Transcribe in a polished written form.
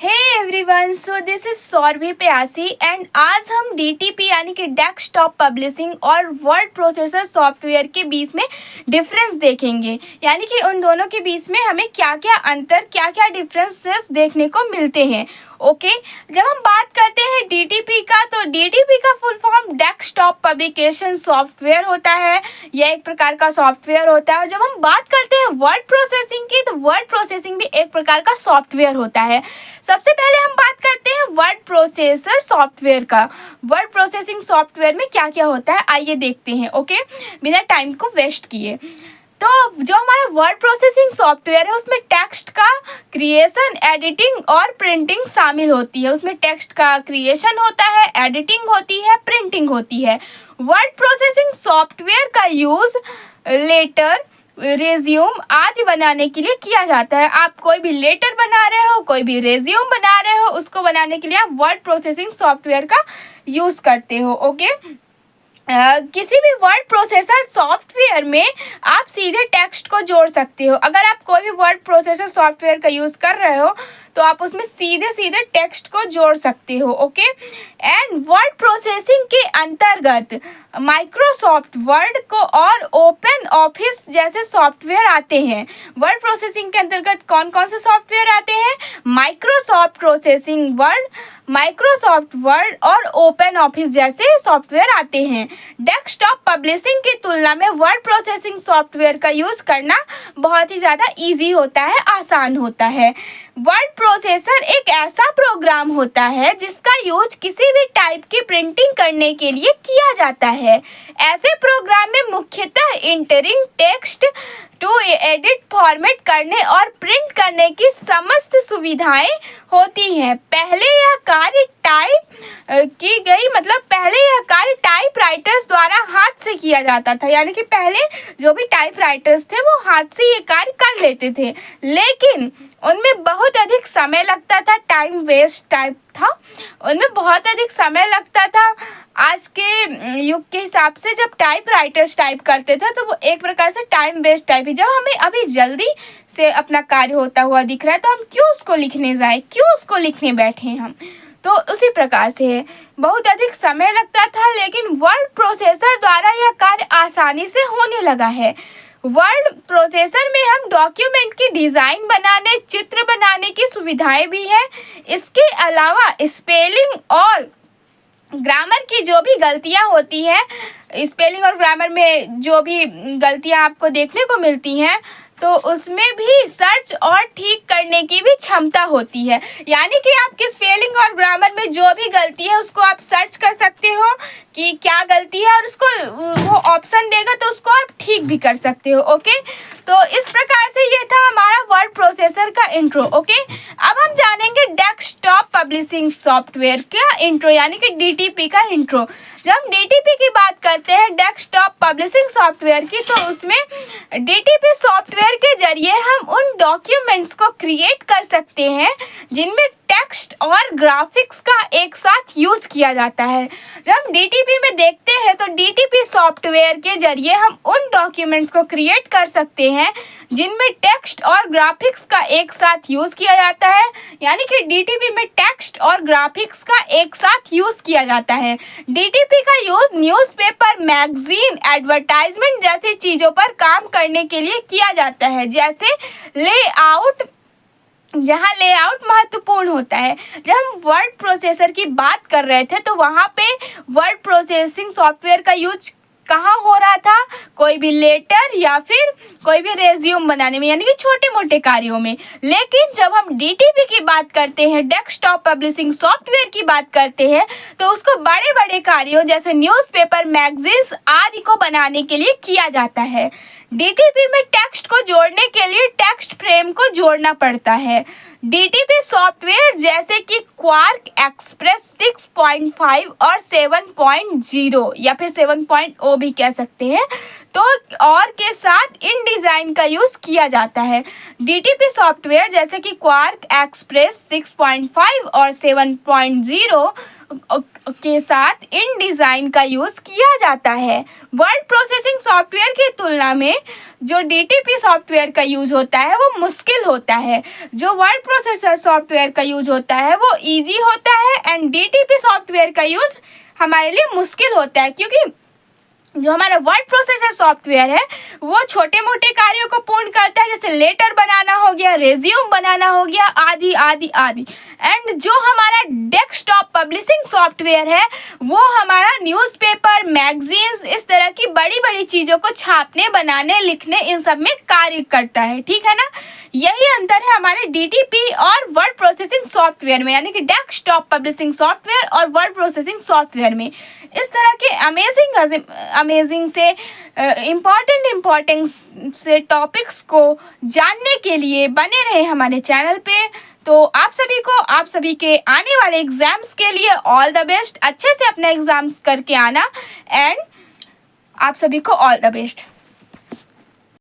Hey everyone, so this is Saurabhi Pyasi and आज हम DTP यानी कि डेस्कटॉप पब्लिशिंग और वर्ड प्रोसेसर सॉफ्टवेयर के बीच में डिफरेंस देखेंगे। यानी कि उन दोनों के बीच में हमें क्या क्या अंतर, क्या क्या डिफरेंसेस देखने को मिलते हैं। ओके, जब हम बात करते हैं डीटीपी का, तो डीटीपी का full form desktop publication software होता है। यह एक प्रकार का सॉफ्टवेयर होता है। और जब हम बात करते हैं वर्ड प्रोसेसिंग की, तो वर्ड प्रोसेसिंग भी एक प्रकार का सॉफ्टवेयर होता है। सबसे पहले हम बात करते हैं वर्ड प्रोसेसर सॉफ्टवेयर का। वर्ड प्रोसेसिंग सॉफ्टवेयर में क्या क्या होता है, आइए देखते हैं। ओके, बिना टाइम को वेस्ट किए, तो जो हमारा वर्ड प्रोसेसिंग सॉफ्टवेयर है उसमें टेक्स्ट का क्रिएशन, एडिटिंग और प्रिंटिंग शामिल होती है। उसमें टेक्स्ट का क्रिएशन होता है, एडिटिंग होती है, प्रिंटिंग होती है। वर्ड प्रोसेसिंग सॉफ्टवेयर का यूज़ लेटर, रेज्यूम आदि बनाने के लिए किया जाता है। आप कोई भी लेटर बना रहे हो, कोई भी रेज्यूम बना रहे हो, उसको बनाने के लिए आप वर्ड प्रोसेसिंग सॉफ्टवेयर का यूज़ करते हो। ओके, किसी भी वर्ड प्रोसेसर सॉफ्टवेयर में आप सीधे टेक्स्ट को जोड़ सकते हो। अगर आप कोई भी वर्ड प्रोसेसर सॉफ्टवेयर का यूज़ कर रहे हो तो आप उसमें सीधे सीधे टेक्स्ट को जोड़ सकते हो। ओके, एंड वर्ड प्रोसेसिंग के अंतर्गत माइक्रोसॉफ्ट वर्ड को और ओपन ऑफिस जैसे सॉफ्टवेयर आते हैं। वर्ड प्रोसेसिंग के अंतर्गत कौन कौन से सॉफ्टवेयर आते हैं? Microsoft processing word, Microsoft word और ओपन ऑफिस जैसे सॉफ्टवेयर आते हैं। डेस्कटॉप पब्लिशिंग की तुलना में वर्ड प्रोसेसिंग सॉफ्टवेयर का यूज़ करना बहुत ही ज़्यादा इजी होता है, आसान होता है। वर्ड प्रोसेसर एक ऐसा प्रोग्राम होता है जिसका यूज किसी भी टाइप की प्रिंटिंग करने के लिए किया जाता है। ऐसे प्रोग्राम में मुख्यतः entering text to edit, format करने और प्रिंट करने की समस्त सुविधाएं होती हैं। पहले यह कार्य पहले यह कार्य टाइपराइटर्स द्वारा हाथ से किया जाता था। यानी कि पहले जो भी टाइपराइटर्स थे वो हाथ से ये कार्य कर लेते थे, लेकिन उनमें बहुत अधिक समय लगता था, टाइम वेस्ट टाइप था, उनमें बहुत अधिक समय लगता था। आज के युग के हिसाब से जब टाइपराइटर्स टाइप करते थे तो वो एक प्रकार से टाइम वेस्ट टाइप ही। जब हमें अभी जल्दी से अपना कार्य होता हुआ दिख रहा है तो हम क्यों उसको लिखने जाएं, क्यों उसको लिखने बैठे हम? तो उसी प्रकार से है, बहुत अधिक समय लगता था, लेकिन वर्ड प्रोसेसर द्वारा यह कार्य आसानी से होने लगा है। वर्ड प्रोसेसर में हम डॉक्यूमेंट की डिज़ाइन बनाने, चित्र बनाने की सुविधाएं भी है। इसके अलावा स्पेलिंग और ग्रामर की जो भी गलतियां होती हैं, स्पेलिंग और ग्रामर में जो भी गलतियां आपको देखने को मिलती हैं, तो उसमें भी सर्च और ठीक करने की भी क्षमता होती है। यानी कि आपकी स्पेलिंग और ग्रामर में जो भी गलती है उसको आप सर्च कर सकते हो कि क्या गलती है, और उसको वो ऑप्शन देगा तो उसको आप ठीक भी कर सकते हो। ओके, तो इस प्रकार से ये था हमारा वर्ड प्रोसेसर का इंट्रो। ओके, अब हम जानेंगे डेस्कटॉप पब्लिशिंग सॉफ्टवेयर का इंट्रो, यानी कि डीटीपी का इंट्रो। जब हम डीटीपी की बात करते हैं, डेस्कटॉप पब्लिशिंग सॉफ्टवेयर की, तो उसमें डीटीपी सॉफ्टवेयर के जरिए हम उन डॉक्यूमेंट्स को क्रिएट कर सकते हैं जिनमें टेक्स्ट और ग्राफिक्स का एक साथ यूज़ किया जाता है। जब हम डीटीपी में देखते हैं तो डीटीपी सॉफ्टवेयर के जरिए हम उन डॉक्यूमेंट्स को क्रिएट कर सकते हैं जिनमें टेक्स्ट और ग्राफिक्स का एक साथ यूज़ किया जाता है। यानी कि डीटीपी में टेक्स्ट और ग्राफिक्स का एक साथ यूज़ किया जाता है। डीटीपी का यूज़ न्यूज़पेपर, मैगजीन, एडवर्टाइजमेंट जैसी चीज़ों पर काम करने के लिए किया जाता है, जैसे लेआउट, जहाँ लेआउट महत्वपूर्ण होता है। जब हम वर्ड प्रोसेसर की बात कर रहे थे तो वहाँ पे वर्ड प्रोसेसिंग सॉफ्टवेयर का यूज कहाँ हो रहा था? कोई भी लेटर या फिर कोई भी रेज्यूम बनाने में, यानी कि छोटे मोटे कार्यों में। लेकिन जब हम डीटीपी की बात करते हैं, डेस्कटॉप पब्लिशिंग सॉफ्टवेयर की बात करते हैं, तो उसको बड़े बड़े कार्यों जैसे न्यूज़पेपर, मैगजीन्स आदि को बनाने के लिए किया जाता है। डीटीपी में टेक्स्ट को जोड़ने के लिए टेक्स्ट फ्रेम को जोड़ना पड़ता है। डीटीपी सॉफ्टवेयर जैसे कि क्वार्क, एक्सप्रेस 6.5 और 7.0 या फिर 7.0 भी कह सकते हैं, तो और के साथ इन डिज़ाइन का यूज़ किया जाता है। डीटीपी सॉफ्टवेयर जैसे कि क्वार्क एक्सप्रेस 6.5 और 7.0 के साथ इन डिज़ाइन का यूज़ किया जाता है। वर्ड प्रोसेसिंग सॉफ्टवेयर की तुलना में जो डीटीपी सॉफ्टवेयर का यूज़ होता है वो मुश्किल होता है। जो वर्ड प्रोसेसर सॉफ्टवेयर का यूज़ होता है वो इजी होता है एंड डीटीपी सॉफ्टवेयर का यूज़ हमारे लिए मुश्किल होता है, क्योंकि जो हमारा वर्ड प्रोसेसर सॉफ्टवेयर है वो छोटे मोटे कार्यों को पूर्ण करता है, जैसे लेटर बनाना हो गया, रेज्यूम बनाना हो गया, आदि आदि आदि। एंड जो हमारा डेस्कटॉप पब्लिशिंग सॉफ्टवेयर है वो हमारा न्यूज़पेपर, मैगजीन्स, इस तरह की बड़ी बड़ी चीज़ों को छापने, बनाने, लिखने, इन सब में कार्य करता है। ठीक है ना। यही अंतर है हमारे डीटीपी और वर्ड प्रोसेसिंग सॉफ्टवेयर में, यानी कि डेस्कटॉप पब्लिशिंग सॉफ्टवेयर और वर्ड प्रोसेसिंग सॉफ्टवेयर में। इस तरह के अमेजिंग से इम्पॉर्टेंट से टॉपिक्स को जानने के लिए बने रहे हमारे चैनल पे। तो आप सभी के आने वाले एग्ज़ाम्स के लिए ऑल द बेस्ट। अच्छे से अपना एग्ज़ाम्स करके आना एंड आप सभी को ऑल द बेस्ट।